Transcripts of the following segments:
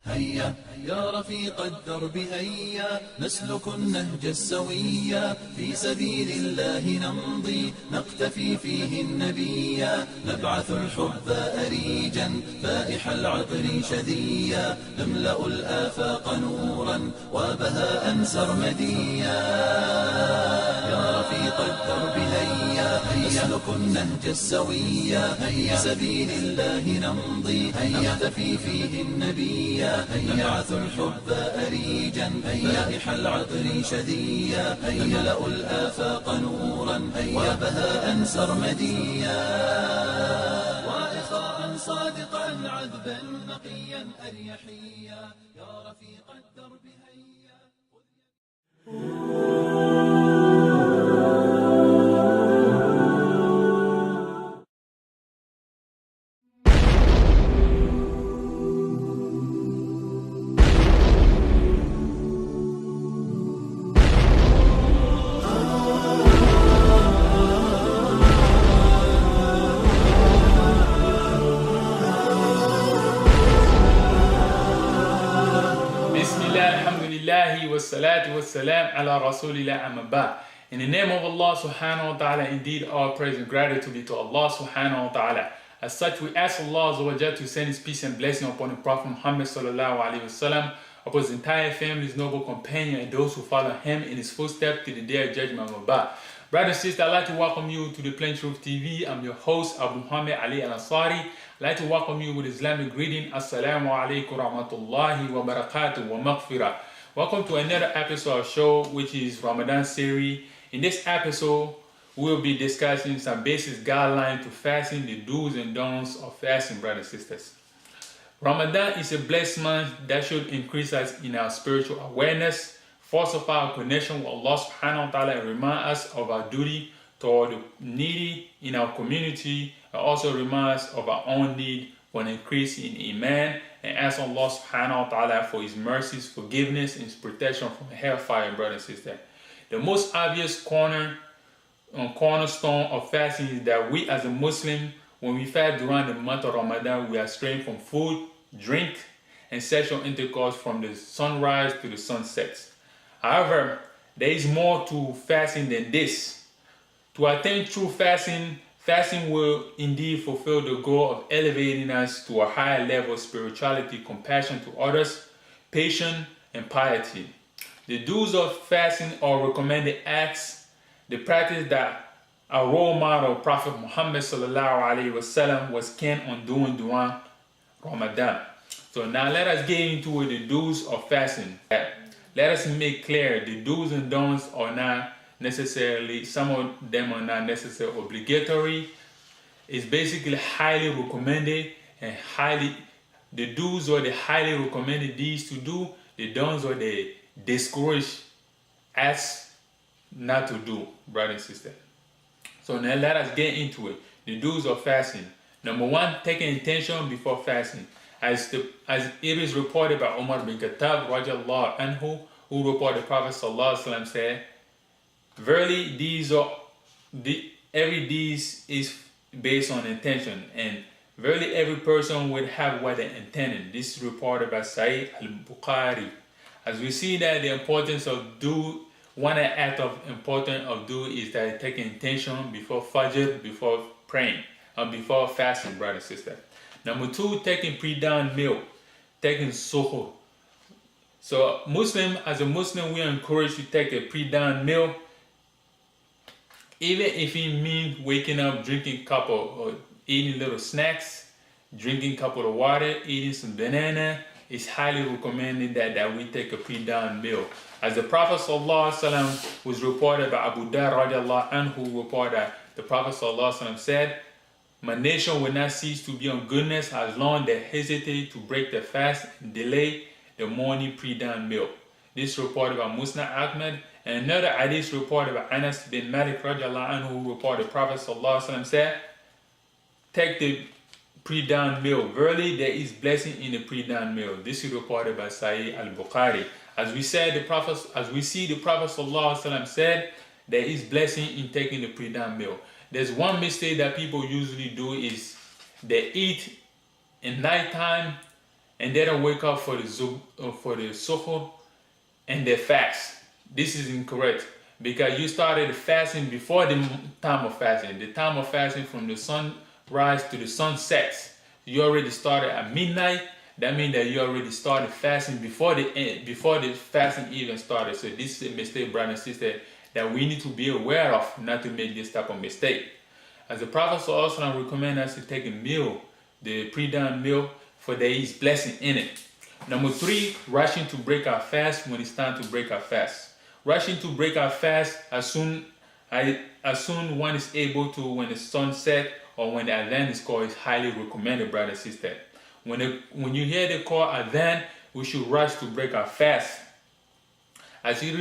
هيا يا رفيق الدرب هيا نسلك النهج السويا في سبيل الله نمضي نقتفي فيه النبيا نبعث الحب أريجا فائح العطر شذيا نملأ الآفاق نورا وبهاء سرمديا يا رفيق الدرب هيا نسلك النهج السويا في سبيل الله نمضي نقتفي فيه النبيا نبعث الحب أريجا فائح العطر شذيا نملأ الآفاق نورا وبهاء سرمديا وإخاء صادقا عذبا نقيا أريحيا يا رفيق الدرب هيا. Wassalatu wassalam ala rasulillah amma ba'd. In the name of Allah subhanahu wa ta'ala, indeed all praise and gratitude be to Allah subhanahu wa ta'ala. As such, we ask Allah Azza wa Jalla to send His peace and blessing upon the Prophet Muhammad sallallahu alaihi wasallam, upon his entire family, his noble companion, and those who follow him in his footsteps to the day of judgment. Brothers and sisters, I'd like to welcome you to the Plain Truth TV. I'm your host, Abu Muhammad Ali Al-Ansari. I'd like to welcome you with Islamic greeting. Assalamu alaikum rahmatullahi wa barakatuh wa maghfirah. Welcome to another episode of show, which is Ramadan series. In this episode, we'll be discussing some basic guidelines to fasting, the do's and don'ts of fasting, brothers and sisters. Ramadan is a blessed month that should increase us in our spiritual awareness, fortify our connection with Allah subhanahu wa ta'ala, and remind us of our duty toward the needy in our community, and also remind us of our own need for an increase in Iman, and ask Allah subhanahu wa ta'ala for His mercies, forgiveness, and His protection from hellfire, brothers and sisters. The most obvious cornerstone of fasting is that we as a Muslim, when we fast during the month of Ramadan, we are straying from food, drink, and sexual intercourse from the sunrise to the sunset. However, there is more to fasting than this. To attain true fasting will indeed fulfill the goal of elevating us to a higher level of spirituality, compassion to others, patience, and piety. The do's of fasting are recommended acts, the practice that our role model, Prophet Muhammad sallallahu alaihi wasallam, was keen on doing during Ramadan. So now let us get into the do's of fasting. Let us make clear the do's and don'ts are not necessarily, some of them are not necessarily obligatory. It's basically highly recommended, and the do's are the highly recommended deeds to do, the don'ts are the discouraged as not to do, brother and sister. So now let us get into it. The do's of fasting. Number one, taking intention before fasting. As it is reported by Umar bin Khattab radiallahu anhu, who reported the Prophet sallallahu alaihi wasallam said, verily, every deed is based on intention, and verily every person would have what they intended. This is reported by Sahih al-Bukhari. As we see that the importance of one act of importance of do is that taking intention before Fajr, before praying, or before fasting, brother and sister. Number two, taking pre-dawn meal, taking suhoor. So as a Muslim, we are encouraged to take a pre-dawn meal, even if it means waking up, drinking a cup or eating little snacks, drinking a cup of water, eating some banana. It's highly recommended that we take a pre-dawn meal. As the Prophet sallallahu alaihi wasallam was reported by Abu Dar radiallahu anhu, reported that the Prophet sallallahu alaihi wasallam said, my nation will not cease to be on goodness as long as they hesitate to break the fast and delay the morning pre-dawn meal. This is reported by Musnad Ahmad, and another hadith reported by Anas bin Malik radiallahu anhu, who reported the Prophet sallallahu alaihi wasallam said, take the pre-dawn meal. Verily, there is blessing in the pre-dawn meal. This is reported by Sahih al-Bukhari. As we see the Prophet sallallahu alaihi wasallam said, there is blessing in taking the pre-dawn meal. There's one mistake that people usually do is they eat in nighttime and they don't wake up for the suhoor and they fast. This is incorrect because you started fasting before the time of fasting. The time of fasting from the sunrise to the sun sets. You already started at midnight. That means that you already started fasting before the fasting even started. So this is a mistake, brother and sister, that we need to be aware of, not to make this type of mistake. As the Prophet ﷺ recommends us to take a meal, the pre-dawn meal, for there is blessing in it. Number 3, rushing to break our fast when it's time to break our fast. Rushing to break our fast as soon one is able to, when the sun set or when the adhan is called, is highly recommended, brother and sister. When you hear the call adhan, we should rush to break our fast. As it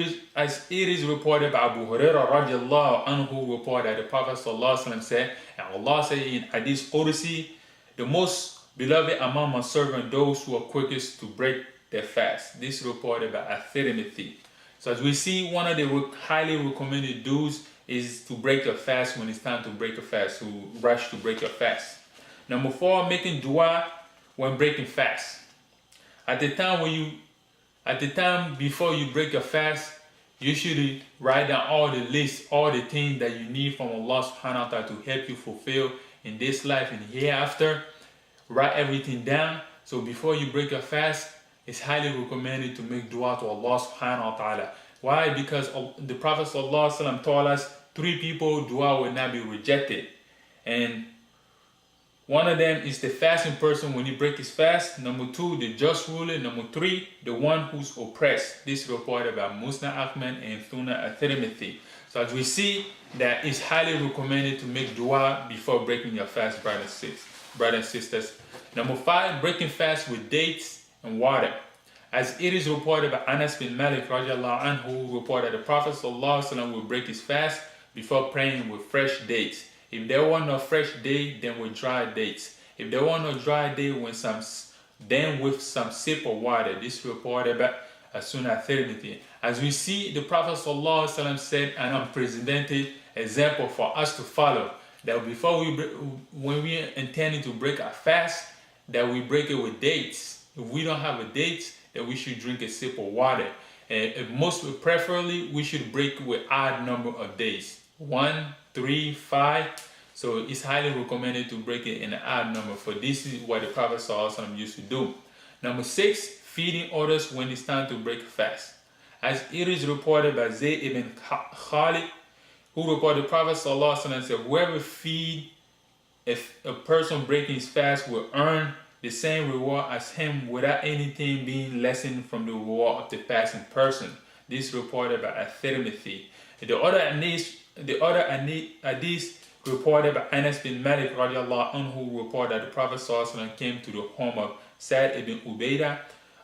is reported by Abu Hurairah radiallahu anhu, reported that the Prophet sallallahu alaihi wasallam said, and Allah said in Hadith Qudsi, the most beloved among my servants, those who are quickest to break their fast. This is reported by At-Tirmidhi. So as we see, one of the highly recommended dues is to break your fast when it's time to break a fast, to rush to break your fast. Number 4, making dua when breaking fast. At the time before you break your fast, you should write down all the lists, all the things that you need from Allah subhanahu wa ta'ala to help you fulfill in this life and hereafter. Write everything down. So before you break your fast, it's highly recommended to make dua to Allah subhanahu wa ta'ala. Why? Because the Prophet sallallahu alaihi wasallam told us 3 people dua will not be rejected. And one of them is the fasting person when he breaks his fast. Number 2, the just ruler. Number 3, the one who's oppressed. This is reported by Musnad Ahmad and Sunan At-Tirmidhi. So as we see that it's highly recommended to make dua before breaking your fast, brothers and sisters. Number 5, breaking fast with dates and water. As it is reported by Anas bin Malik radiallahu anhu, reported that the Prophet sallallahu alaihi wasallam will break his fast before praying with fresh dates. If there were no fresh date, then with dry dates. If there were no dry date, then with some sip of water. This is reported by Sunan At-Tirmidhi. As we see, the Prophet ﷺ said an unprecedented example for us to follow, that before when we are intending to break our fast, that we break it with dates. If we don't have a date, then we should drink a sip of water. And most preferably, we should break with odd number of days. 1, 3, 5. So it's highly recommended to break it in an odd number, for this is what the Prophet ﷺ used to do. Number 6, feeding others when it's time to break a fast. As it is reported by Zayd ibn Khalid, who reported the Prophet ﷺ said, whoever feed if a person breaking his fast will earn the same reward as him without anything being lessened from the reward of the fasting person. This is reported by At-Tirmidhi. The other hadith reported by Anas bin Malik radiallahu anhu, reported that the Prophet ﷺ came to the home of Sa'd ibn Ubaidah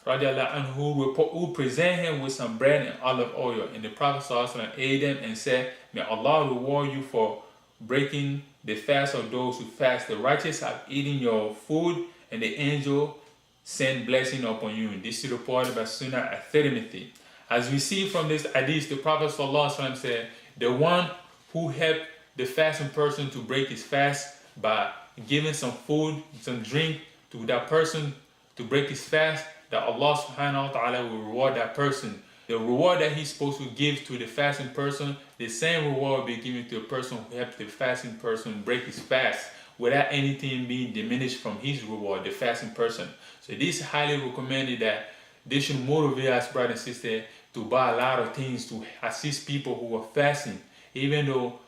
radiallahu anhu, who presented him with some bread and olive oil. And the Prophet ﷺ ate them and said, may Allah reward you for breaking the fast of those who fast. The righteous have eaten your food, and the angel sent blessing upon you. This is reported by Sunan At-Tirmidhi. As we see from this hadith, the Prophet ﷺ said, the one who helped the fasting person to break his fast by giving some food, some drink to that person to break his fast, that Allah subhanahu wa ta'ala will reward that person. The reward that he's supposed to give to the fasting person, the same reward will be given to the person who helped the fasting person break his fast, without anything being diminished from his reward, the fasting person. So this is highly recommended that they should motivate us, brother and sister, to buy a lot of things to assist people who are fasting, even though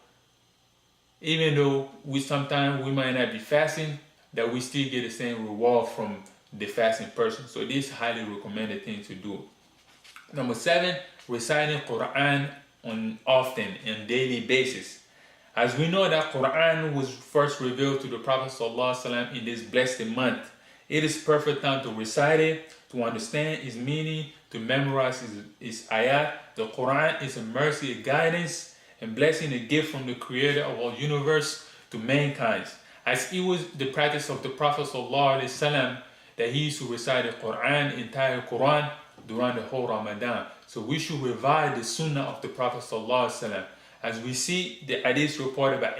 sometimes we might not be fasting, that we still get the same reward from the fasting person. So this is highly recommended thing to do. Number 7, reciting Quran often on daily basis. As we know that Quran was first revealed to the Prophet ﷺ in this blessed month, it is perfect time to recite it, to understand its meaning, to memorize its ayat. The Quran is a mercy, a guidance, and blessing, a gift from the Creator of all universe to mankind. As it was the practice of the Prophet ﷺ that he used to recite the Quran, entire Quran, during the whole Ramadan. So we should revive the Sunnah of the Prophet ﷺ. As we see the hadith reported by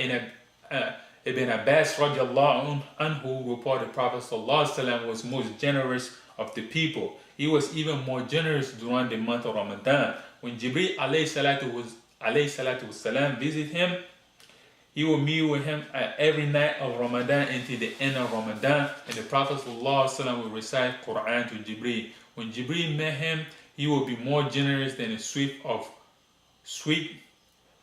Ibn Abbas radiallahu anhu, reported the Prophet ﷺ was most generous of the people. He was even more generous during the month of Ramadan. When Jibreel alayhi salatu wasalam visit him, he will meet with him every night of Ramadan until the end of Ramadan, and the Prophet ﷺ will recite Quran to Jibreel. When Jibreel met him, he will be more generous than a sweep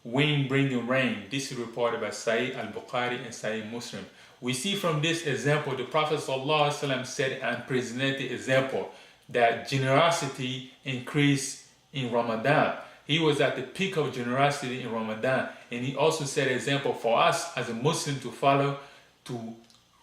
wind bringing rain. This is reported by Sahih al-Bukhari and Sahih Muslim. We see from this example, the Prophet ﷺ said an unprecedented example that generosity increased in Ramadan. He was at the peak of generosity in Ramadan, and he also set an example for us as a Muslim to follow, to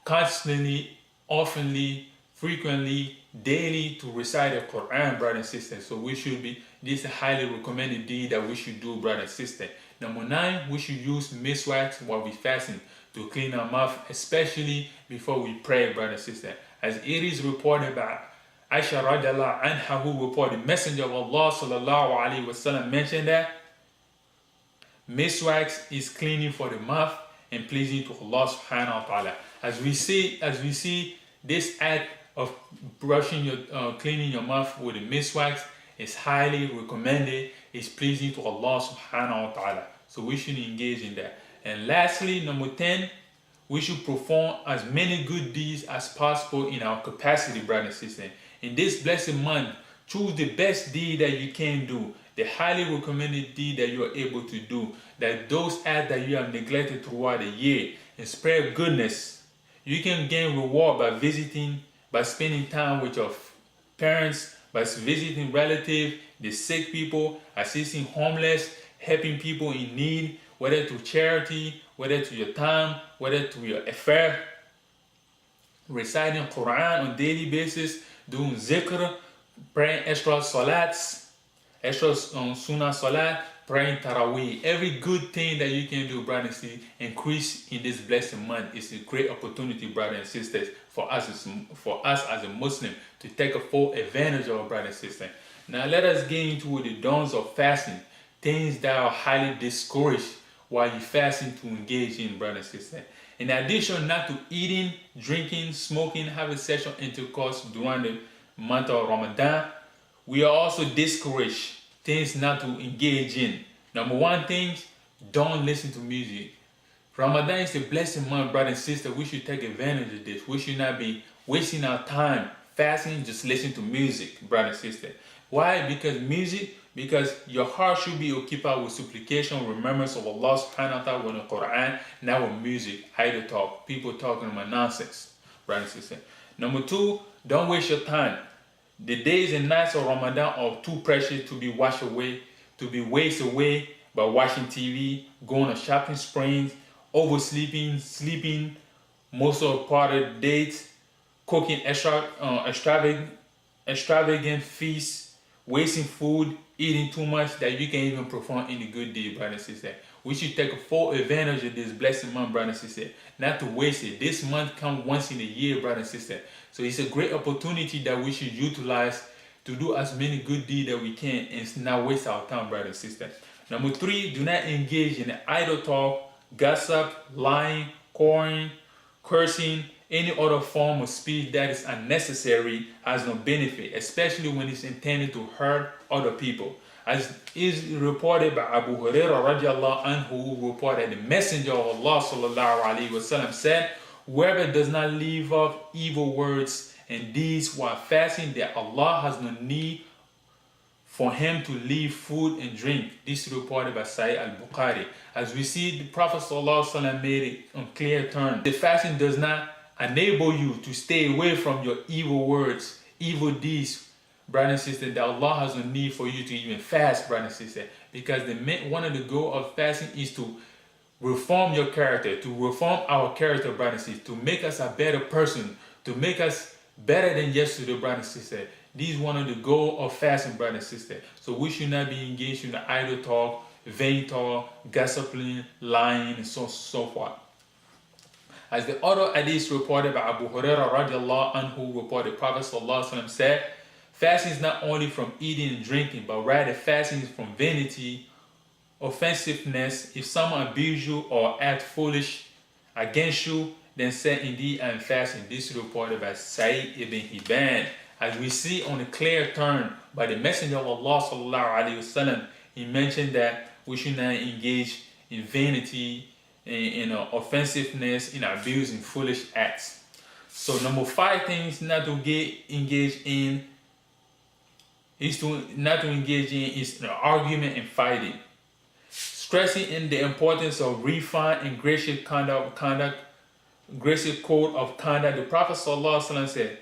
constantly, oftenly, frequently, daily to recite the Quran, brothers and sisters. So we should be, this is a highly recommended deed that we should do, brothers and sisters. Number 9, we should use miswak while we fasting to clean our mouth, especially before we pray, brothers and sisters. As it is reported by Aisha radiallahu anha, who reported, Messenger of Allah sallallahu alaihi wasallam mentioned that miswak is cleaning for the mouth and pleasing to Allah subhanahu wa ta'ala. As we see this act of brushing your, cleaning your mouth with the miswak is highly recommended. It's pleasing to Allah subhanahu wa ta'ala. So we should engage in that. And lastly, number 10, we should perform as many good deeds as possible in our capacity, brothers and sisters. In this blessed month, choose the best deed that you can do, the highly recommended deed that you are able to do, that those acts that you have neglected throughout the year, and spread goodness. You can gain reward by spending time with your parents, by visiting relatives, the sick people, assisting homeless, helping people in need, whether to charity, whether to your time, whether to your affair, reciting Quran on a daily basis, doing zikr, praying extra salats, extra sunnah salat, praying taraweeh. Every good thing that you can do, brothers and sisters, increase in this blessed month. It's a great opportunity, brothers and sisters, for us as a Muslim to take a full advantage of, brothers and sisters. Now let us get into the dawns of fasting, things that are highly discouraged while you're fasting to engage in, brothers and sisters. In addition, not to eating, drinking, smoking, having sexual intercourse during the month of Ramadan, we are also discouraged things not to engage in. Number 1 thing, don't listen to music. Ramadan is a blessed month, brothers and sisters. We should take advantage of this. We should not be wasting our time fasting, just listening to music, brothers and sisters. Why? Because your heart should be occupied with supplication, remembrance of Allah subhanahu wa ta'ala in the Quran, not with music, idle talk, people talking about nonsense, brothers and sisters. Number 2, don't waste your time. The days and nights of Ramadan are too precious to be wasted away by watching TV, going on shopping sprees, oversleeping, sleeping most of the part of the days, cooking extravagant feasts, wasting food, eating too much that you can't even perform any good deed, brothers and sisters. We should take a full advantage of this blessed month, brothers and sisters, not to waste it. This month comes once in a year, brothers and sisters. So it's a great opportunity that we should utilize to do as many good deeds that we can and not waste our time, brothers and sisters. Number 3, do not engage in idle talk, gossip, lying, quarreling, cursing, any other form of speech that is unnecessary, has no benefit, especially when it's intended to hurt other people. As is reported by Abu Hurairah radiallahu anhu, who reported the Messenger of Allah sallallahu alaihi wasallam said, whoever does not leave off evil words and deeds while fasting, that Allah has no need for him to leave food and drink. This is reported by Sahih al-Bukhari. As we see, the Prophet sallallahu alaihi wasallam made it on clear terms. The fasting does not enable you to stay away from your evil words, evil deeds, brothers and sisters, that Allah has no need for you to even fast, brothers and sisters. Because one of the goals of fasting is to reform your character, to reform our character, brothers and sisters, to make us a better person, to make us better than yesterday, brothers and sisters. This is one of the goals of fasting, brothers and sisters. So we should not be engaged in the idle talk, vain talk, gossiping, lying, and so forth. As the other hadith reported by Abu Hurairah radiallahu anhu reported, Prophet sallallahu alaihi wasallam said, fasting is not only from eating and drinking, but rather fasting is from vanity, offensiveness. If someone abuses you or acts foolish against you, then say, indeed I am fasting. This is reported by Sa'id ibn Hibban. As we see on a clear turn by the Messenger of Allah sallallahu alaihi wasallam, he mentioned that we should not engage in vanity, in offensiveness, in abuse, in foolish acts. So number 5 things not to engage in is argument and fighting. Stressing in the importance of refined and gracious gracious code of conduct. The Prophet ﷺ said,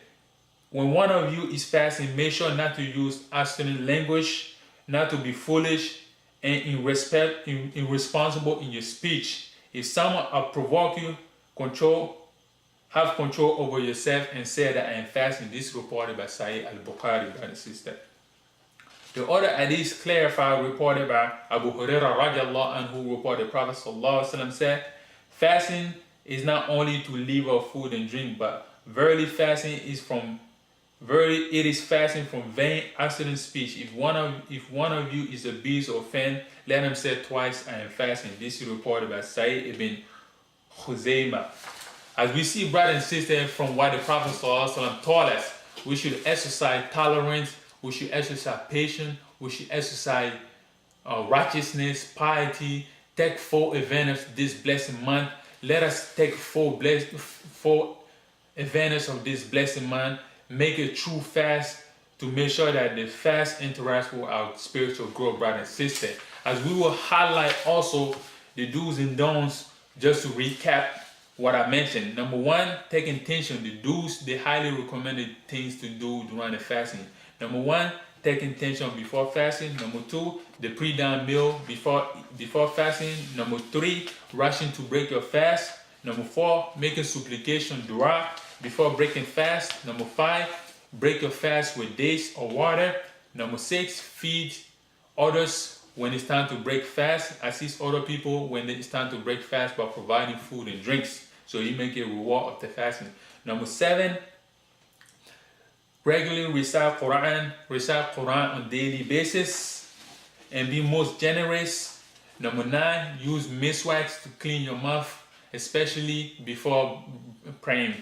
when one of you is fasting, make sure not to use obscene language, not to be foolish, and irresponsible in your speech. If someone provoke you, have control over yourself and say that I am fasting. This is reported by Sahih al-Bukhari, brother and sister. The other hadith clarified, reported by Abu Hurairah radiallahu anhu, reported the Prophet ﷺ said, fasting is not only to leave off food and drink, but verily fasting is fasting from vain, accident speech. If one of you is abused or offended, let him say twice, I am fasting. This is reported by Sa'id ibn Khuzaymah. As we see, brothers and sisters, from what the Prophet ﷺ taught us, we should exercise tolerance, we should exercise patience, we should exercise righteousness, piety, take full advantage of this blessed month. Let us take full advantage of this blessed month. Make a true fast to make sure that the fast interacts with our spiritual growth, brother and sister. As we will highlight also the do's and don'ts, just to recap what I mentioned. Number 1, take intention. The do's, the highly recommended things to do during the fasting. Number 1, take intention before fasting. Number 2, the pre-dawn meal before fasting. Number 3, rushing to break your fast. Number 4, making supplication, dua, before breaking fast. Number 5, break your fast with dates or water. Number 6, feed others when it's time to break fast. Assist other people when it's time to break fast by providing food and drinks, so you make a reward of the fasting. Number 7, regularly recite Quran on a daily basis and be most generous. Number 9, use miswax to clean your mouth, especially before praying.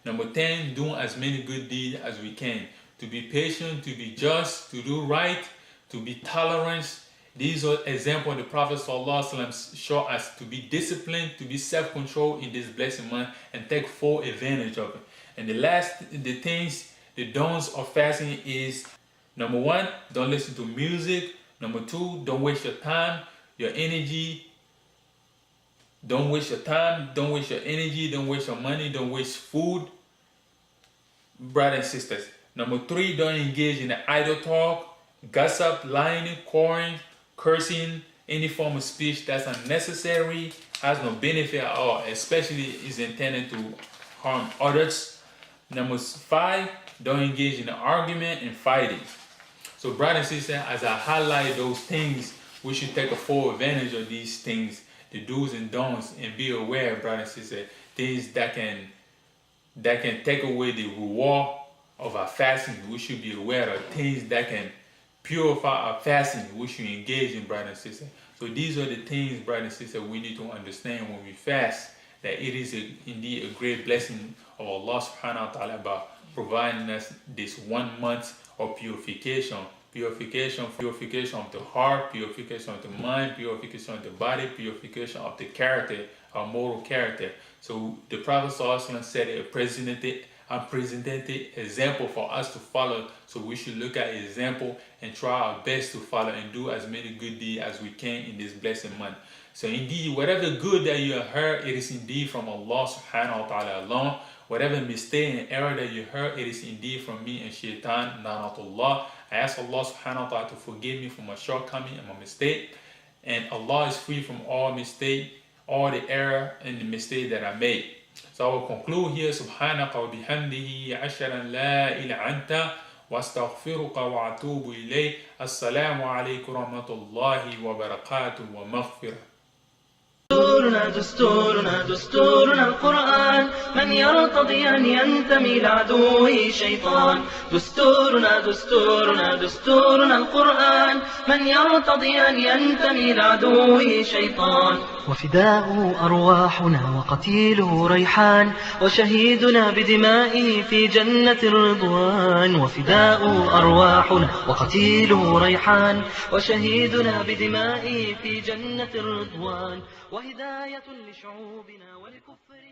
Number 10, do as many good deeds as we can. To be patient, to be just, to do right, to be tolerant. These are examples the Prophet ﷺ showed us to be disciplined, to be self-controlled in this blessed month and take full advantage of it. And the don'ts of fasting is, number 1, don't listen to music. Number 2, don't waste your time, your energy. Don't waste your time, don't waste your energy, don't waste your money, don't waste food, brothers and sisters. Number 3, don't engage in the idle talk, gossip, lying, quarreling, cursing, any form of speech that's unnecessary, has no benefit at all, especially is intended to harm others. Number 5, don't engage in an argument and fighting. So brothers and sisters, as I highlight those things, we should take a full advantage of these things, the do's and don'ts, and be aware, brothers and sisters, things that can take away the reward of our fasting. We should be aware of things that can purify our fasting. We should engage in, brothers and sisters. So these are the things, brothers and sisters, we need to understand when we fast, that it is indeed a great blessing of Allah subhanahu wa ta'ala about providing us this 1 month of purification of the heart, purification of the mind, purification of the body, purification of the character, our moral character. So the Prophet ﷺ set a unprecedented example for us to follow. So we should look at example and try our best to follow and do as many good deeds as we can in this blessed month. So indeed, whatever good that you have heard, it is indeed from Allah subhanahu wa ta'ala alone. Whatever mistake and error that you heard, it is indeed from me and shaitan, la'natullah. I ask Allah subhanahu wa ta'ala to forgive me for my shortcoming and my mistake. And Allah is free from all mistake, all the error and the mistake that I made. So I will conclude here. Subhanaka wa bihamdihi asharan la ilaha anta wa astaghfiruka wa atubu ilayk. Assalamu alaikum wa rahmatullahi wa barakatuh wa maghfirah. دستورنا دستورنا دستورنا القرآن، من يرتضي أن ينتمي لعدوه شيطان. دستورنا دستورنا دستورنا القرآن، من يرتضي أن ينتمي لعدوه شيطان. وفداء أرواحنا وقتيله ريحان، وشهيدنا بدمائه في جنة الرضوان. وفداء أرواحنا وقتيله ريحان، وشهيدنا بدمائه في جنة الرضوان. وهداية لشعوبنا ولكفر